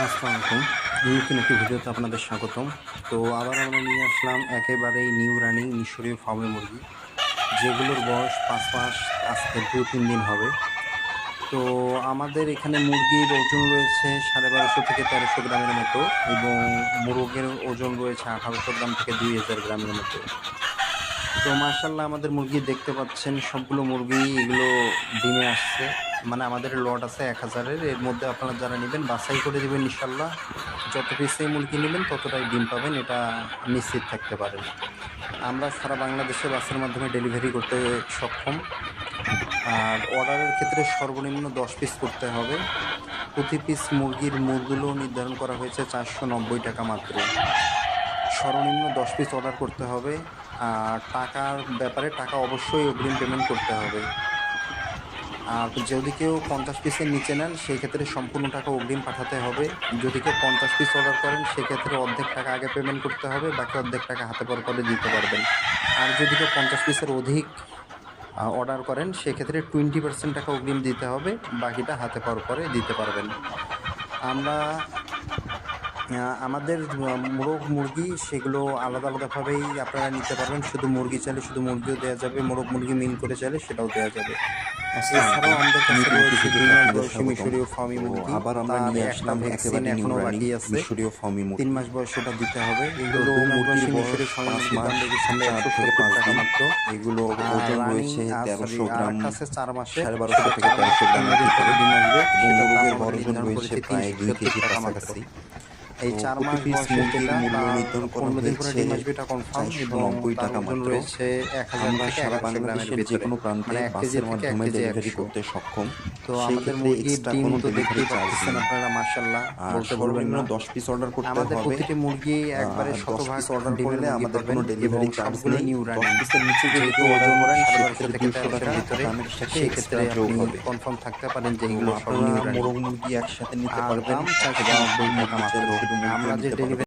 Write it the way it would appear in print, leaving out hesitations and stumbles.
আসসালামু আলাইকুম। নতুন একটি ভিডিওতে আপনাদের স্বাগতম। তো আবার আমরা নিয়ে আসলাম একেবারেই নিউ রানিং মিশরীয় ফার্মে মুরগি, যেগুলোর বয়স 5 মাস, আজকে 2-3 দিন হবে। তো আমাদের এখানে মুরগির ওজন রয়েছে 1250 থেকে 1300 গ্রামের মতো, এবং মোরগের ওজন রয়েছে 1800 গ্রাম থেকে 2000 গ্রামের মতো। তো মাশাআল্লাহ আমাদের মুরগি দেখতে পাচ্ছেন, সবগুলো মুরগি এগুলো ডিমে আসছে। মানে আমাদের লট আছে 1000-এর, এর মধ্যে আপনারা যারা নেবেন বাছাই করে দেবেন ইনশাল্লাহ। যত পিসেই মুরগি নেবেন ততটাই ডিম পাবেন, এটা নিশ্চিত থাকতে পারেন। আমরা সারা বাংলাদেশে বাসের মাধ্যমে ডেলিভারি করতে সক্ষম। আর অর্ডারের ক্ষেত্রে সর্বনিম্ন 10 পিস করতে হবে। প্রতি পিস মুরগির মূল্য নির্ধারণ করা হয়েছে 490 টাকা মাত্র। সর্বনিম্ন 10 পিস অর্ডার করতে হবে। আর টাকার ব্যাপারে টাকা অবশ্যই অগ্রিম পেমেন্ট করতে হবে। আর যদি কেউ 50 পিসের নিচে নেন সেই ক্ষেত্রে সম্পূর্ণ টাকা অগ্রিম পাঠাতে হবে। যদি কেউ 50 পিস অর্ডার করেন সেক্ষেত্রে অর্ধেক টাকা আগে পেমেন্ট করতে হবে, বাকি অর্ধেক টাকা হাতে পর পরে দিতে পারবেন। আর যদি কেউ 50 পিসের অধিক অর্ডার করেন সেক্ষেত্রে 20% টাকা অগ্রিম দিতে হবে, বাকিটা হাতে পর পরে দিতে পারবেন। আমরা আমাদের মোরগ মুরগি সেগুলো আলাদা আলাদাভাবেই আপনারা নিতে পারবেন। শুধু মুরগি চাইলে শুধু মুরগিও দেওয়া যাবে, মোরগ মুরগি মিল করে চাইলে সেটাও দেওয়া যাবে। এছাড়াও আমাদের কাছে রয়েছে 2 মাস বয়সী মিশরীয় ফার্মি মুরগি। আবার আমরা নিয়ে আসলাম ভ্যাকসিন এখনো বাকি আছে, মিশরীয় ফার্মি মুরগি। 3 মাস বয়স ওটা দিতে হবে। এগুলো মুরগির মিশরীয় ফার্মি মুরগির দাম রেখেছি 170 টাকা মাত্র। এগুলো ওজন রয়েছে 1300 গ্রাম, 4 মাসে 1250 থেকে 1300 গ্রামের ভিতরে ডিম আসবে, এবং সেটার দাম মুরগির আমরা ওজন নির্ধারণ রয়েছে করেছি প্রায় 2 কেজি 370 টাকা মাত্র। কাছাকাছি। এই 4 মাস পিস বয়সের মুরগির যেটা মূল্য নির্ধারণ করা 15 দিন করে হয়েছে ডিম আসবে, এটা কনফার্ম, এবং 490 তার টাকা ওজন মাত্র। রয়েছে 1000 আমরা থেকে সারা 1100 গ্রামের বাংলাদেশের যে ভিতরে, কোনো প্রান্তে মানে 1 কেজি বাসের থেকে 1 মাধ্যমে কেজি ডেলিভারি 100। করতে সক্ষম। তো সেই আমাদের ক্ষেত্রে মুরগির এক্সট্রা ডিম কোনো তো ডেলিভারি দেখতেই চার্জ পাচ্ছেন নেই। আপনারা, মাশাআল্লাহ আর বলতে পারবেন সর্বনিম্ন না। 10 পিস অর্ডার করতে আমাদের হবে। প্রতিটি মুরগি একবারে 10 শতভাগ পিস অর্ডার ডিমের করলে মুরগি আমাদের পাবেন, কোনো এবং ডেলিভারি চার্জ সবগুলো নেই। New 10 running. পিসের নিচে যদি যেহেতু কেউ অর্ডার ওজন করেন 1250 সেক্ষেত্রে থেকে 200 টাকার 1300 ভিতরে দামের সাথে সেই এক্সট্রা ক্ষেত্রে যোগ আপনি হবে। কনফার্ম থাকতে পারেন যে তো এগুলো সব নিউ আপনারা রানিং। মোরগ মুরগি একসাথে নিতে আর পারবেন। দাম 490 টাকা মাত্র। শুধু মুরগিও আমরা যে নিতে পারবেন। ডেলিভারি